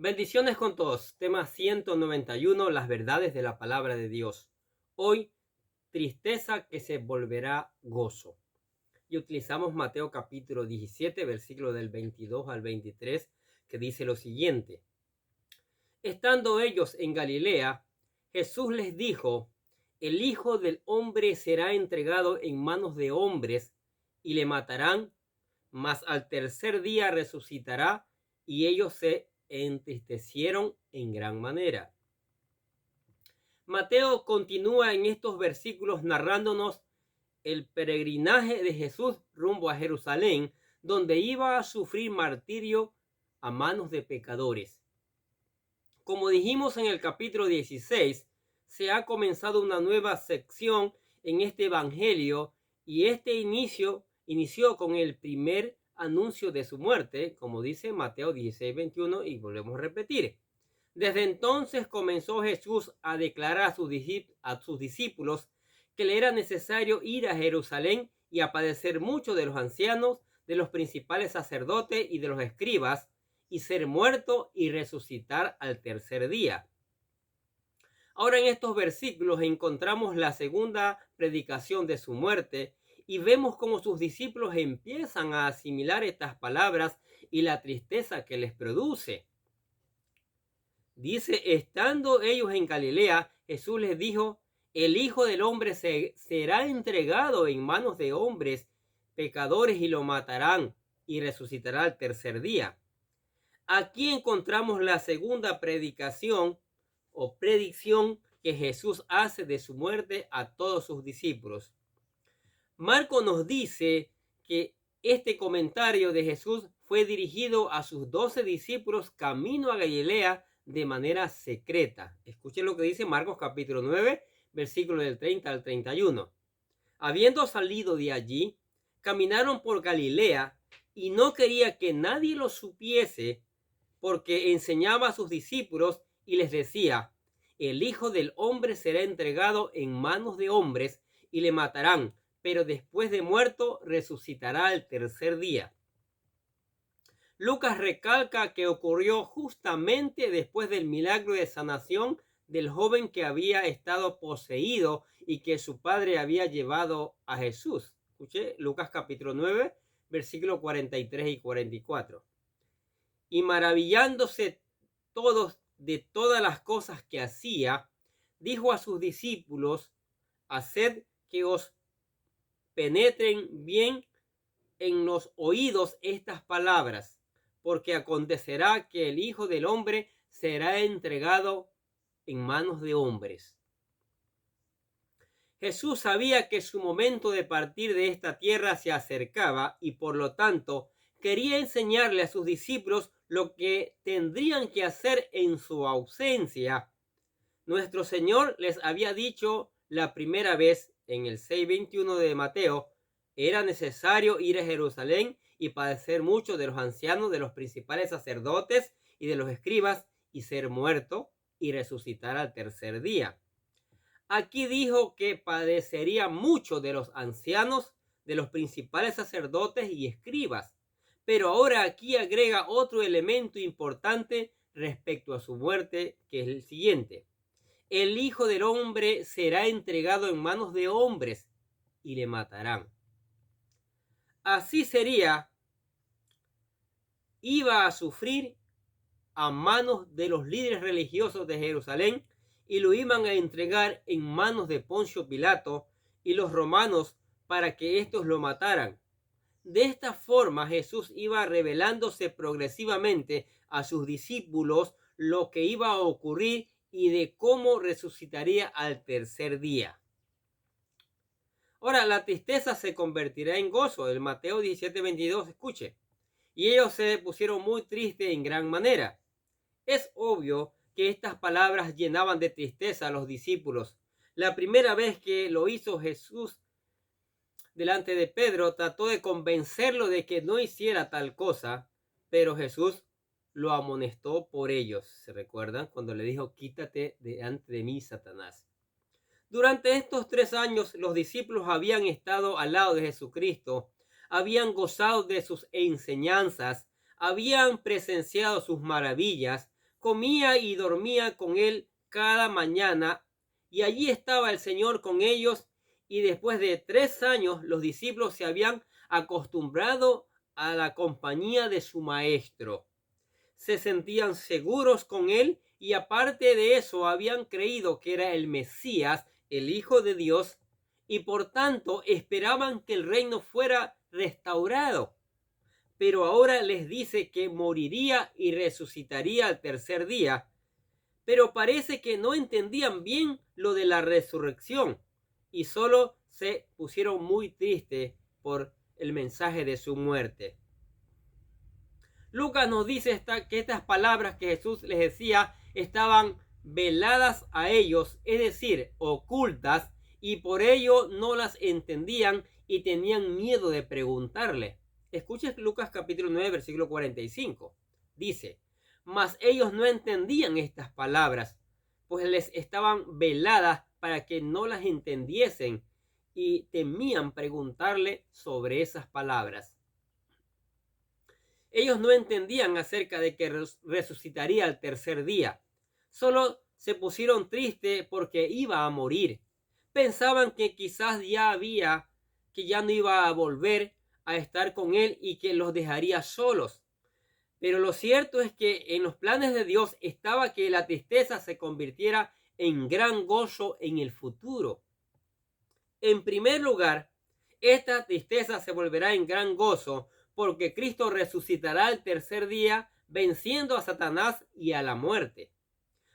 Bendiciones con todos. Tema 191, las verdades de la palabra de Dios. Hoy, tristeza que se volverá gozo. Y utilizamos Mateo capítulo 17, versículo del 22 al 23, que dice lo siguiente. Estando ellos en Galilea, Jesús les dijo, el Hijo del Hombre será entregado en manos de hombres y le matarán, mas al tercer día resucitará. Y ellos se entristecieron en gran manera. Mateo continúa en estos versículos narrándonos el peregrinaje de Jesús rumbo a Jerusalén, donde iba a sufrir martirio a manos de pecadores. Como dijimos en el capítulo 16, se ha comenzado una nueva sección en este evangelio y este inició con el primer anuncio de su muerte, como dice Mateo 16, 21, y volvemos a repetir. Desde entonces comenzó Jesús a declarar a sus discípulos que le era necesario ir a Jerusalén y a padecer mucho de los ancianos, de los principales sacerdotes y de los escribas, y ser muerto y resucitar al tercer día. Ahora en estos versículos encontramos la segunda predicación de su muerte y vemos cómo sus discípulos empiezan a asimilar estas palabras y la tristeza que les produce. Dice, estando ellos en Galilea, Jesús les dijo, el Hijo del Hombre será entregado en manos de hombres pecadores y lo matarán y resucitará al tercer día. Aquí encontramos la segunda predicación o predicción que Jesús hace de su muerte a todos sus discípulos. Marco nos dice que este comentario de Jesús fue dirigido a sus 12 discípulos camino a Galilea de manera secreta. Escuchen lo que dice Marcos capítulo 9, versículo del 30 al 31. Habiendo salido de allí, caminaron por Galilea y no quería que nadie lo supiese, porque enseñaba a sus discípulos y les decía, el Hijo del Hombre será entregado en manos de hombres y le matarán, pero después de muerto resucitará al tercer día. Lucas recalca que ocurrió justamente después del milagro de sanación del joven que había estado poseído y que su padre había llevado a Jesús. Escuché Lucas capítulo 9, versículos 43 y 44. Y maravillándose todos de todas las cosas que hacía, dijo a sus discípulos, haced que os penetren bien en los oídos estas palabras, porque acontecerá que el Hijo del Hombre será entregado en manos de hombres. Jesús sabía que su momento de partir de esta tierra se acercaba y por lo tanto quería enseñarle a sus discípulos lo que tendrían que hacer en su ausencia. Nuestro Señor les había dicho la primera vez en el 6:21 de Mateo, era necesario ir a Jerusalén y padecer mucho de los ancianos, de los principales sacerdotes y de los escribas, y ser muerto y resucitar al tercer día. Aquí dijo que padecería mucho de los ancianos, de los principales sacerdotes y escribas. Pero ahora aquí agrega otro elemento importante respecto a su muerte, que es el siguiente. El Hijo del Hombre será entregado en manos de hombres y le matarán. Así sería, iba a sufrir a manos de los líderes religiosos de Jerusalén y lo iban a entregar en manos de Poncio Pilato y los romanos para que éstos lo mataran. De esta forma Jesús iba revelándose progresivamente a sus discípulos lo que iba a ocurrir y de cómo resucitaría al tercer día. Ahora, la tristeza se convertirá en gozo. El Mateo 17:22, escuche. Y ellos se pusieron muy tristes en gran manera. Es obvio que estas palabras llenaban de tristeza a los discípulos. La primera vez que lo hizo Jesús delante de Pedro, trató de convencerlo de que no hiciera tal cosa, pero Jesús lo amonestó por ellos. ¿Se recuerdan? Cuando le dijo, quítate delante de mí, Satanás. Durante estos 3 años, los discípulos habían estado al lado de Jesucristo, habían gozado de sus enseñanzas, habían presenciado sus maravillas, comía y dormía con él cada mañana, y allí estaba el Señor con ellos, y después de 3 años los discípulos se habían acostumbrado a la compañía de su maestro. Se sentían seguros con él y aparte de eso habían creído que era el Mesías, el Hijo de Dios, y por tanto esperaban que el reino fuera restaurado. Pero ahora les dice que moriría y resucitaría al tercer día. Pero parece que no entendían bien lo de la resurrección y solo se pusieron muy tristes por el mensaje de su muerte. Lucas nos dice que estas palabras que Jesús les decía estaban veladas a ellos, es decir, ocultas, y por ello no las entendían y tenían miedo de preguntarle. Escuchen Lucas capítulo 9, versículo 45. Dice, mas ellos no entendían estas palabras, pues les estaban veladas para que no las entendiesen y temían preguntarle sobre esas palabras. Ellos no entendían acerca de que resucitaría al tercer día. Solo se pusieron tristes porque iba a morir. Pensaban que quizás que ya no iba a volver a estar con él y que los dejaría solos. Pero lo cierto es que en los planes de Dios estaba que la tristeza se convirtiera en gran gozo en el futuro. En primer lugar, esta tristeza se volverá en gran gozo porque Cristo resucitará al tercer día venciendo a Satanás y a la muerte.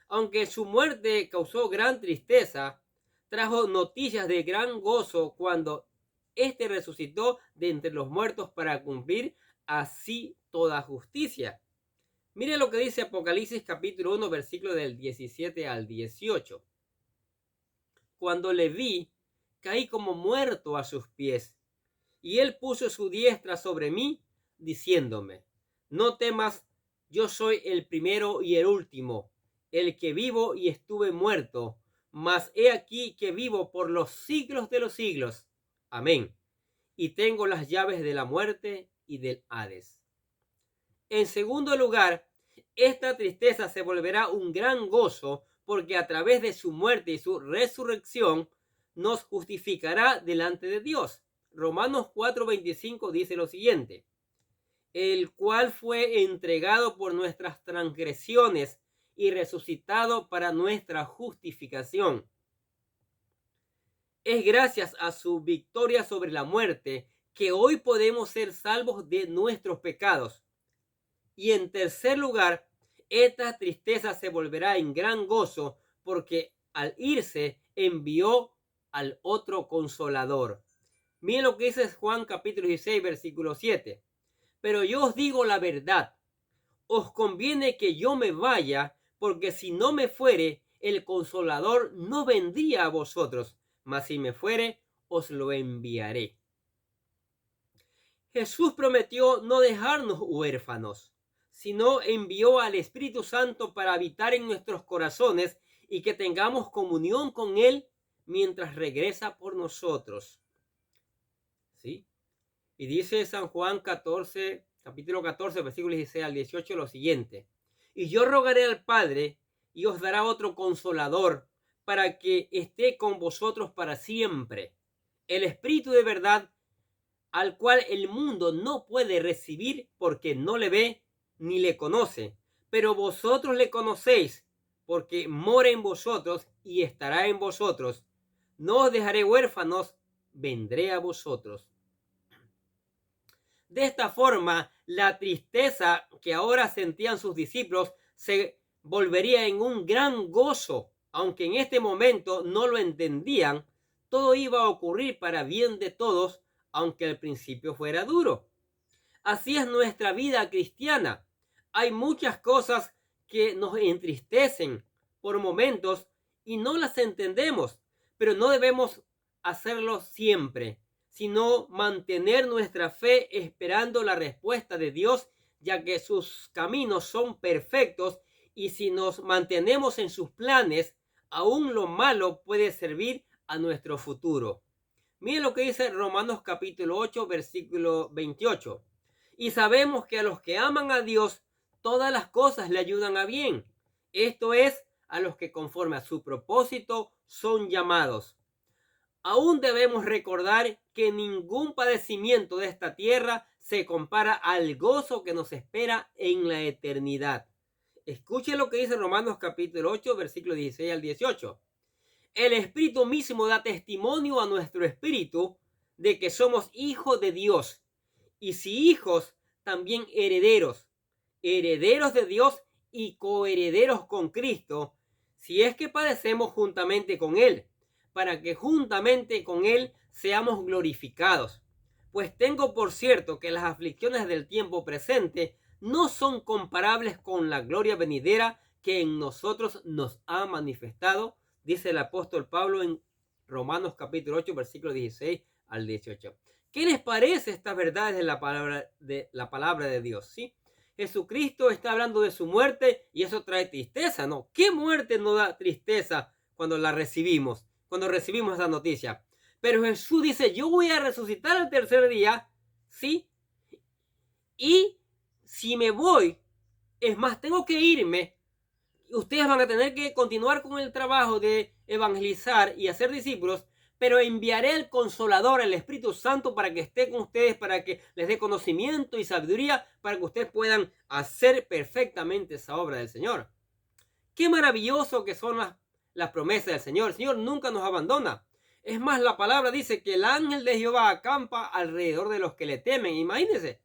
Aunque su muerte causó gran tristeza, trajo noticias de gran gozo cuando éste resucitó de entre los muertos para cumplir así toda justicia. Mire lo que dice Apocalipsis capítulo 1, versículo del 17 al 18. Cuando le vi, caí como muerto a sus pies, y él puso su diestra sobre mí, diciéndome, no temas, yo soy el primero y el último, el que vivo y estuve muerto, mas he aquí que vivo por los siglos de los siglos. Amén. Y tengo las llaves de la muerte y del Hades. En segundo lugar, esta tristeza se volverá un gran gozo porque a través de su muerte y su resurrección nos justificará delante de Dios. Romanos 4:25 dice lo siguiente, el cual fue entregado por nuestras transgresiones y resucitado para nuestra justificación. Es gracias a su victoria sobre la muerte que hoy podemos ser salvos de nuestros pecados. Y en tercer lugar, esta tristeza se volverá en gran gozo porque al irse envió al otro consolador. Miren lo que dice Juan capítulo 16, versículo 7. Pero yo os digo la verdad, os conviene que yo me vaya, porque si no me fuere, el consolador no vendría a vosotros, mas si me fuere, os lo enviaré. Jesús prometió no dejarnos huérfanos, sino envió al Espíritu Santo para habitar en nuestros corazones y que tengamos comunión con Él mientras regresa por nosotros. ¿Sí? Y dice San Juan 14, capítulo 14, versículos 16 al 18 lo siguiente. Y yo rogaré al Padre y os dará otro consolador para que esté con vosotros para siempre. El Espíritu de verdad, al cual el mundo no puede recibir porque no le ve ni le conoce. Pero vosotros le conocéis porque mora en vosotros y estará en vosotros. No os dejaré huérfanos, vendré a vosotros. De esta forma, la tristeza que ahora sentían sus discípulos se volvería en un gran gozo. Aunque en este momento no lo entendían, todo iba a ocurrir para bien de todos, aunque al principio fuera duro. Así es nuestra vida cristiana. Hay muchas cosas que nos entristecen por momentos y no las entendemos, pero no debemos hacerlo siempre, sino mantener nuestra fe esperando la respuesta de Dios, ya que sus caminos son perfectos y si nos mantenemos en sus planes, aún lo malo puede servir a nuestro futuro. Miren lo que dice Romanos capítulo 8, versículo 28. Y sabemos que a los que aman a Dios, todas las cosas le ayudan a bien, Esto es, a los que conforme a su propósito son llamados. Aún debemos recordar que ningún padecimiento de esta tierra se compara al gozo que nos espera en la eternidad. Escuche lo que dice Romanos capítulo 8, versículo 16 al 18. El Espíritu mismo da testimonio a nuestro espíritu de que somos hijos de Dios. Y si hijos, también herederos, herederos de Dios y coherederos con Cristo, si es que padecemos juntamente con Él, para que juntamente con Él seamos glorificados. Pues tengo por cierto que las aflicciones del tiempo presente no son comparables con la gloria venidera que en nosotros nos ha manifestado, dice el apóstol Pablo en Romanos capítulo 8, versículo 16 al 18. ¿Qué les parece estas verdades de la palabra de Dios? ¿Sí? Jesucristo está hablando de su muerte y eso trae tristeza, ¿no? ¿Qué muerte no da tristeza cuando la recibimos? Cuando recibimos esa noticia. Pero Jesús dice, yo voy a resucitar al tercer día, ¿sí? Y si me voy, es más, tengo que irme. Ustedes van a tener que continuar con el trabajo de evangelizar y hacer discípulos, pero enviaré el Consolador, el Espíritu Santo, para que esté con ustedes, para que les dé conocimiento y sabiduría, para que ustedes puedan hacer perfectamente esa obra del Señor. Qué maravilloso que son las promesas del Señor. El Señor nunca nos abandona. Es más, la palabra dice que el ángel de Jehová acampa alrededor de los que le temen. Imagínense.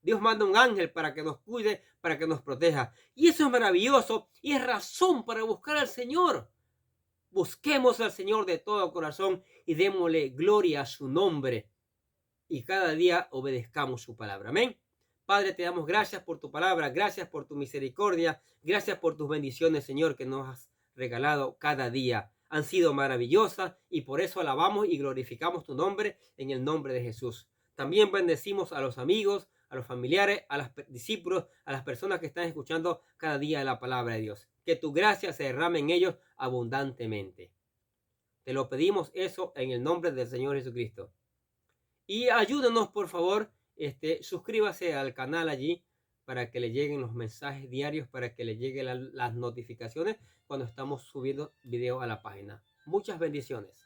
Dios manda un ángel para que nos cuide, para que nos proteja. Y eso es maravilloso y es razón para buscar al Señor. Busquemos al Señor de todo corazón y démosle gloria a su nombre. Y cada día obedezcamos su palabra. Amén. Padre, te damos gracias por tu palabra, gracias por tu misericordia, gracias por tus bendiciones, Señor, que nos has regalado cada día. Han sido maravillosas y por eso alabamos y glorificamos tu nombre en el nombre de Jesús. También bendecimos a los amigos, a los familiares, a los discípulos, a las personas que están escuchando cada día la palabra de Dios. Que tu gracia se derrame en ellos abundantemente. Te lo pedimos eso en el nombre del Señor Jesucristo. Y ayúdenos, por favor, suscríbase al canal allí para que le lleguen los mensajes diarios, para que le lleguen las notificaciones cuando estamos subiendo videos a la página. Muchas bendiciones.